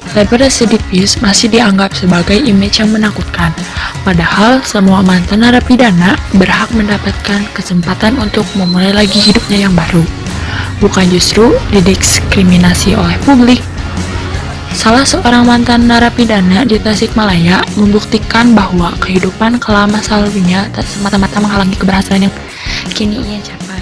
Cyber recidivist masih dianggap sebagai image yang menakutkan, padahal semua mantan narapidana berhak mendapatkan kesempatan untuk memulai lagi hidupnya yang baru, bukan justru didiskriminasi oleh publik. Salah seorang mantan narapidana di Tasikmalaya membuktikan bahwa kehidupan kelam masa lalunya tak semata-mata menghalangi keberhasilan yang kini ia capai.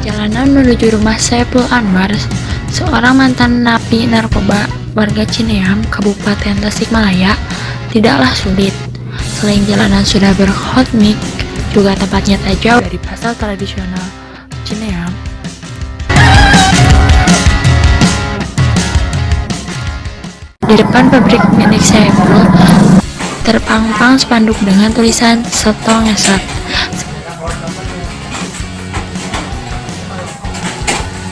Jalanan menuju rumah Saipul Anwar, seorang mantan napi narkoba warga Cineam, Kabupaten Tasikmalaya, tidaklah sulit. Selain jalanan sudah berhot mic, juga tempatnya tak jauh dari pasar tradisional Cineam. Di depan pabrik milik Saipul terpampang spanduk dengan tulisan "Soto Ngesot".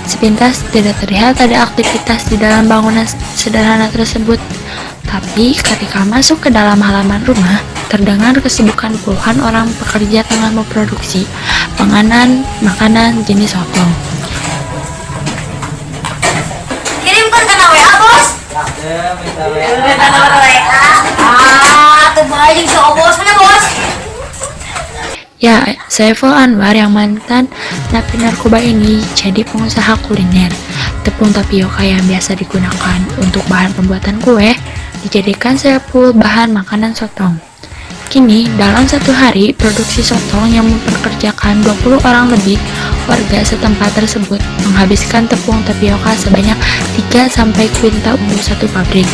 Sepintas tidak terlihat ada aktivitas di dalam bangunan sederhana tersebut, tapi ketika masuk ke dalam halaman rumah, terdengar kesibukan puluhan orang pekerja tengah memproduksi makanan jenis soto. Kirimkan ke WA, Bos. Minta WA. Tuh baju si Bos mana, Bos? Ya, Saiful Anwar yang mantan napi narkoba ini jadi pengusaha kuliner. Tepung tapioka yang biasa digunakan untuk bahan pembuatan kue dijadikan Saiful bahan makanan sotong. Kini, dalam satu hari, produksi sotong yang mempekerjakan 20 orang lebih warga setempat tersebut menghabiskan tepung tapioka sebanyak 3-4 kuintal untuk satu pabrik.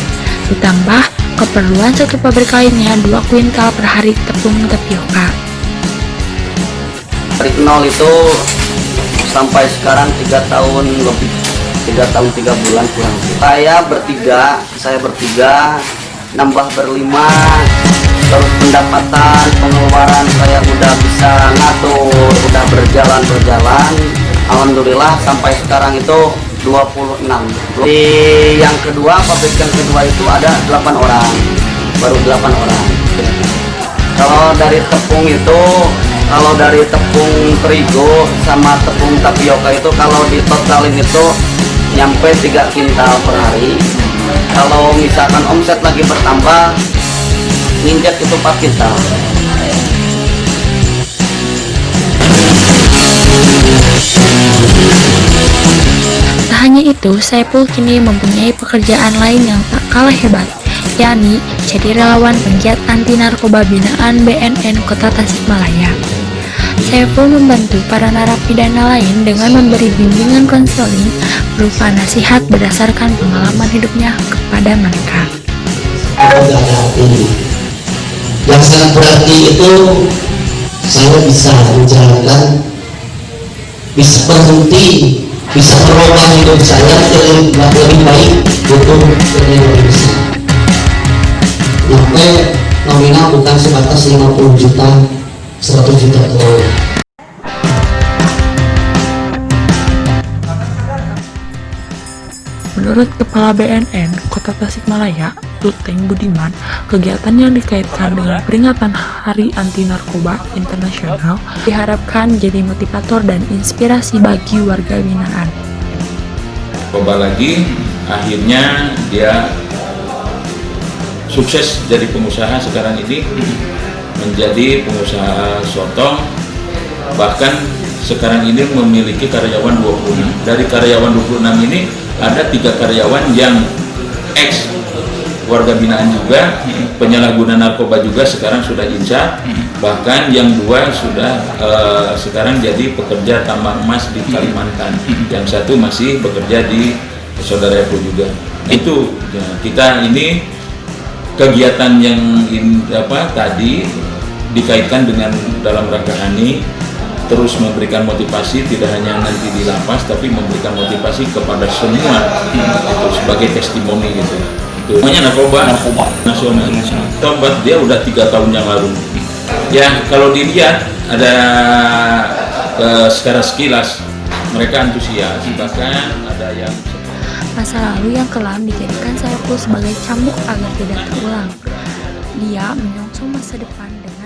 Ditambah, keperluan satu pabrik lainnya 2 kuintal per hari tepung tapioka. Dari nol itu sampai sekarang 3 tahun lebih, 3 tahun 3 bulan kurang. Saya bertiga, nambah berlima, terus pendapatan, pengeluaran saya udah bisa ngatur, udah berjalan. Alhamdulillah sampai sekarang itu 26. Di yang kedua, pabrik yang kedua itu ada 8 orang, baru 8 orang. Kalau dari tepung itu, kalau dari tepung terigu sama tepung tapioka itu kalau ditotalin itu nyampe 3 kintal per hari. Kalau misalkan omset lagi bertambah, nginjak itu 4 kintal. Tak hanya itu, Saipul kini mempunyai pekerjaan lain yang tak kalah hebat, yakni jadi relawan penggiat anti narkoba binaan BNN Kota Tasikmalaya. Saipul membantu para narapidana lain dengan memberi bimbingan konseling berupa nasihat berdasarkan pengalaman hidupnya kepada mereka. Yang sangat berarti itu saya bisa menjalankan, bisa berhenti, bisa merubah hidup saya lebih baik untuk menjadi lebih besar. Sampai nominal bukan sebatas 50 juta, 100 juta dolar. Menurut Kepala BNN Kota Tasikmalaya, Luteng Budiman, kegiatan yang dikaitkan dengan peringatan Hari Anti Narkoba Internasional diharapkan jadi motivator dan inspirasi bagi warga binaan. Narkoba lagi, akhirnya dia sukses jadi pengusaha sekarang ini, menjadi pengusaha sotong, bahkan sekarang ini memiliki karyawan 26. Dari karyawan 26 ini ada 3 karyawan yang ex warga binaan juga, penyalahguna narkoba juga sekarang sudah insaf, bahkan yang 2 sudah sekarang jadi pekerja tambang emas di Kalimantan, yang 1 masih bekerja di Saudara Eko juga. Itu ya, kita ini kegiatan yang tadi dikaitkan dengan dalam rangka HANI, terus memberikan motivasi tidak hanya nanti di lapas, tapi memberikan motivasi kepada semua itu sebagai testimoni gitu. Itu namanya narkoba nasional. Tobat dia udah 3 tahun yang lalu. Ya kalau dilihat ada secara sekilas mereka antusias, bahkan ada yang Masa lalu yang kelam dijadikan Saipul sebagai cambuk agar tidak terulang. Dia menyongsong masa depan dengan